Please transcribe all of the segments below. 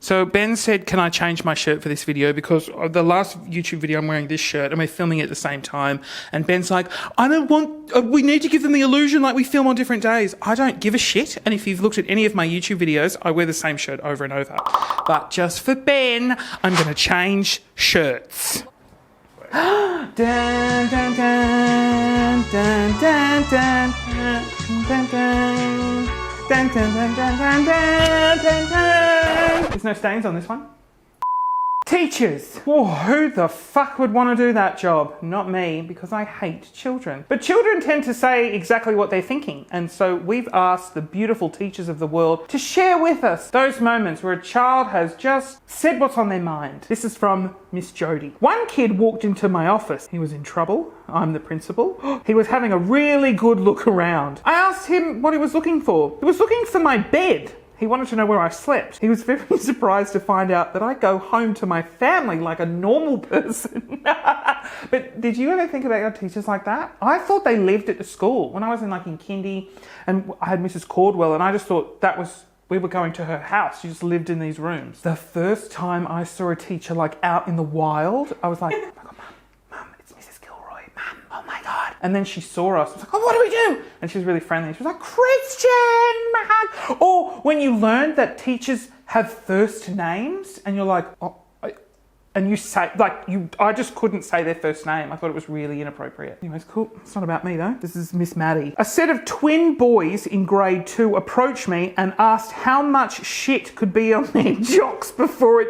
So Ben said, can I change my shirt for this video? Because the last YouTube video I'm wearing this shirt and we're filming it at the same time. And Ben's like, I don't want, we need to give them the illusion like we film on different days. I don't give a shit. And if you've looked at any of my YouTube videos, I wear the same shirt over and over. But just for Ben, I'm going to change shirts. Dun, dun, dun, dun, dun, dun, dun, dun, dun. Dun, dun, dun, dun, dun, dun, dun, dun. There's no stains on this one. Teachers. Oh, who the fuck would want to do that job? Not me, because I hate children. But children tend to say exactly what they're thinking. And so we've asked the beautiful teachers of the world to share with us those moments where a child has just said what's on their mind. This is from Miss Jody. One kid walked into my office. He was in trouble. I'm the principal. He was having a really good look around. I asked him what he was looking for. He was looking for my bed. He wanted to know where I slept. He was very surprised to find out that I go home to my family like a normal person. But did you ever think about your teachers like that? I thought they lived at the school. When I was in kindy and I had Mrs. Caldwell and I just thought we were going to her house. She just lived in these rooms. The first time I saw a teacher out in the wild, I was like, oh my God, Mum, it's Mrs. Gilroy. Mum, oh my God. And then she saw us. I was like, oh, what do we do? And she was really friendly. She was like, Christian. Or when you learned that teachers have first names and you're like, oh, and you say, I just couldn't say their first name. I thought it was really inappropriate. Anyways, cool. It's not about me though. This is Miss Maddie. A set of twin boys in grade 2 approached me and asked how much shit could be on their jocks before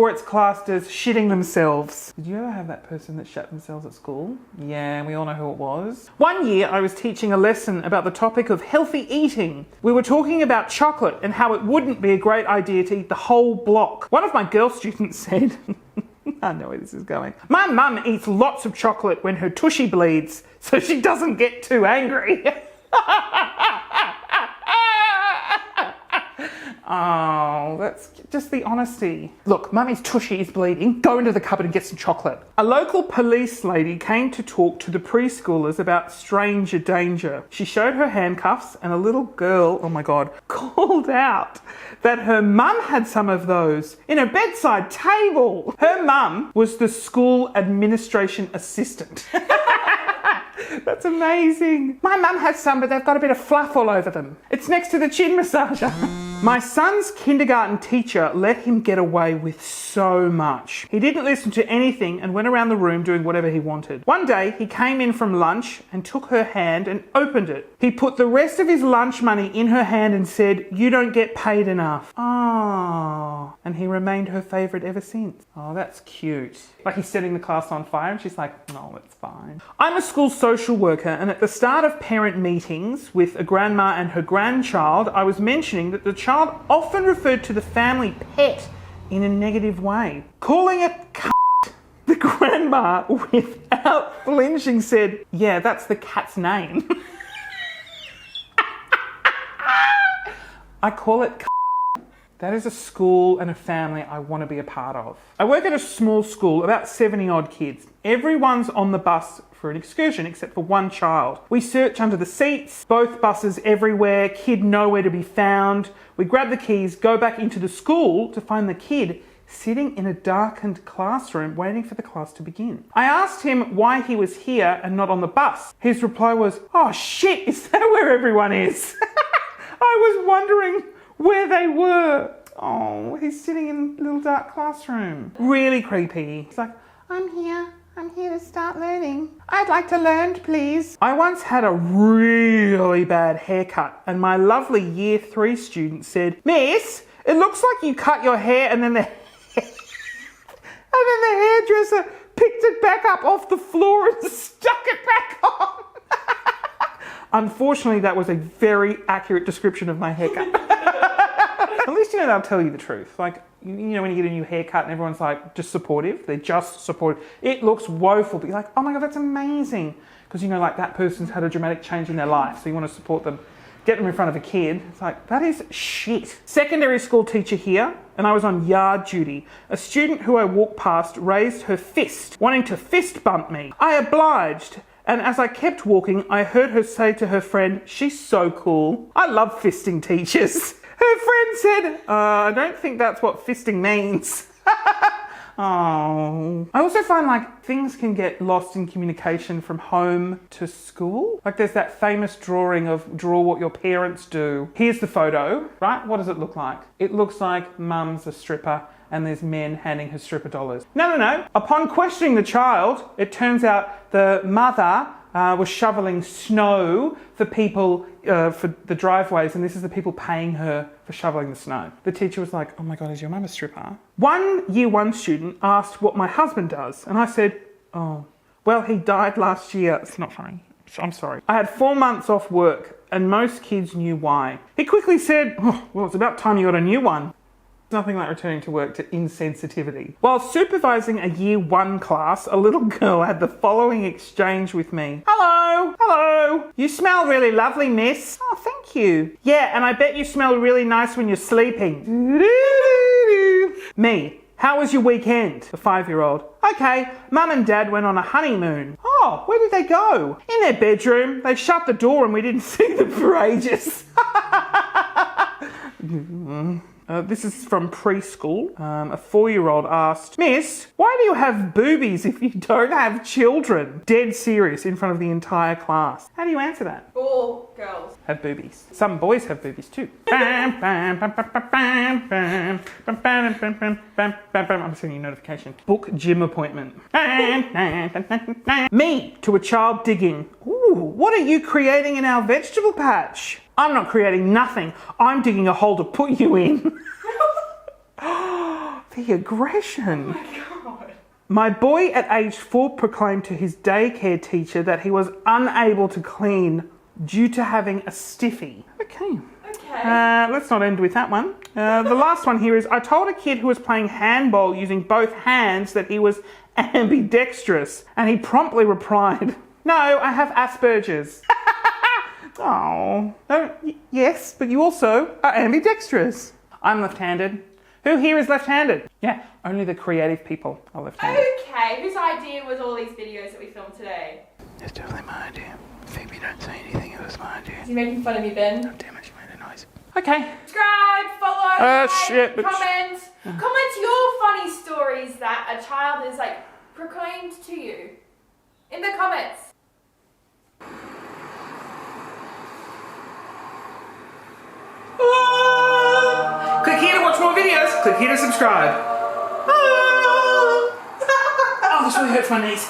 it's classed as shitting themselves. Did you ever have that person that shat themselves at school? Yeah, we all know who it was. One year I was teaching a lesson about the topic of healthy eating. We were talking about chocolate and how it wouldn't be a great idea to eat the whole block. One of my girl students said, I know where this is going. My mum eats lots of chocolate when her tushy bleeds, so she doesn't get too angry. Oh, that's just the honesty. Look, Mummy's tushy is bleeding. Go into the cupboard and get some chocolate. A local police lady came to talk to the preschoolers about stranger danger. She showed her handcuffs and a little girl, oh my God, called out that her mum had some of those in her bedside table. Her mum was the school administration assistant. That's amazing. My mum has some, but they've got a bit of fluff all over them. It's next to the chin massager. My son's kindergarten teacher let him get away with so much. He didn't listen to anything and went around the room doing whatever he wanted. One day, he came in from lunch and took her hand and opened it. He put the rest of his lunch money in her hand and said, "You don't get paid enough." Oh, and he remained her favourite ever since. Oh, that's cute. Like he's setting the class on fire and she's like, no, it's fine. I'm a school social worker and at the start of parent meetings with a grandma and her grandchild, I was mentioning that the child often referred to the family pet in a negative way. Calling it c***, the grandma, without flinching, said, yeah, that's the cat's name. I call it c***. That is a school and a family I want to be a part of. I work at a small school, about 70 odd kids. Everyone's on the bus for an excursion except for one child. We search under the seats, both buses everywhere, kid nowhere to be found. We grab the keys, go back into the school to find the kid sitting in a darkened classroom waiting for the class to begin. I asked him why he was here and not on the bus. His reply was, oh shit, is that where everyone is? I was wondering where they were. Oh, he's sitting in a little dark classroom. Really creepy. He's like, I'm here to start learning. I'd like to learn, please. I once had a really bad haircut and my lovely year 3 student said, Miss, it looks like you cut your hair and then the hairdresser picked it back up off the floor and stuck it back on. Unfortunately, that was a very accurate description of my haircut. At least you know they'll tell you the truth. Like, you know when you get a new haircut and everyone's like just supportive, they're just supportive. It looks woeful, but you're like, oh my God, that's amazing. Because you know like that person's had a dramatic change in their life, so you want to support them. Get them in front of a kid. It's like, that is shit. Secondary school teacher here, and I was on yard duty. A student who I walked past raised her fist, wanting to fist bump me. I obliged, And as I kept walking, I heard her say to her friend, "She's so cool. I love fisting teachers." Her friend said, "I don't think that's what fisting means." Oh. I also find like things can get lost in communication from home to school. Like there's that famous drawing of draw what your parents do. Here's the photo, right? What does it look like? It looks like mum's a stripper and there's men handing her stripper dollars. No. Upon questioning the child, it turns out the mother was shoveling snow for people for the driveways, and this is the people paying her for shoveling the snow. The teacher was like, "Oh my God, is your mum a stripper?" One year one student asked what my husband does, and I said, "Oh, well, he died last year." It's not funny. I'm sorry. I had 4 months off work, and most kids knew why. He quickly said, "Oh, well, it's about time you got a new one." Nothing like returning to work to insensitivity. While supervising a year one class, a little girl had the following exchange with me. Hello. You smell really lovely, miss." "Oh, thank you." "Yeah, and I bet you smell really nice when you're sleeping." Me. "How was your weekend?" The 5-year-old. "Okay, mum and dad went on a honeymoon." "Oh, where did they go?" "In their bedroom. They shut the door and we didn't see them for ages." This is from preschool. A 4-year-old asked, "Miss, why do you have boobies if you don't have children?" Dead serious in front of the entire class. How do you answer that? All girls Have boobies. Some boys have boobies too. I'm sending you a notification. Book gym appointment. Me to a child digging. "Ooh, what are you creating in our vegetable patch?" "I'm not creating nothing. I'm digging a hole to put you in." The aggression. Oh my God. My boy at age 4 proclaimed to his daycare teacher that he was unable to clean due to having a stiffy. Okay. Let's not end with that one. The last one here is, I told a kid who was playing handball using both hands that he was ambidextrous, and he promptly replied, "No, I have Asperger's." Oh, no, yes, but you also are ambidextrous. I'm left-handed. Who here is left-handed? Yeah, only the creative people are left-handed. Okay, whose idea was all these videos that we filmed today? It's definitely my idea. Phoebe, don't say anything, it was my idea. Is he making fun of you, Ben? Oh, damn it, she made a noise. Okay. Subscribe, follow, like, shit, but comment. Comment your funny stories that a child is like proclaimed to you in the comments. Click here to watch more videos. Click here to subscribe. Oh, this really hurts my knees.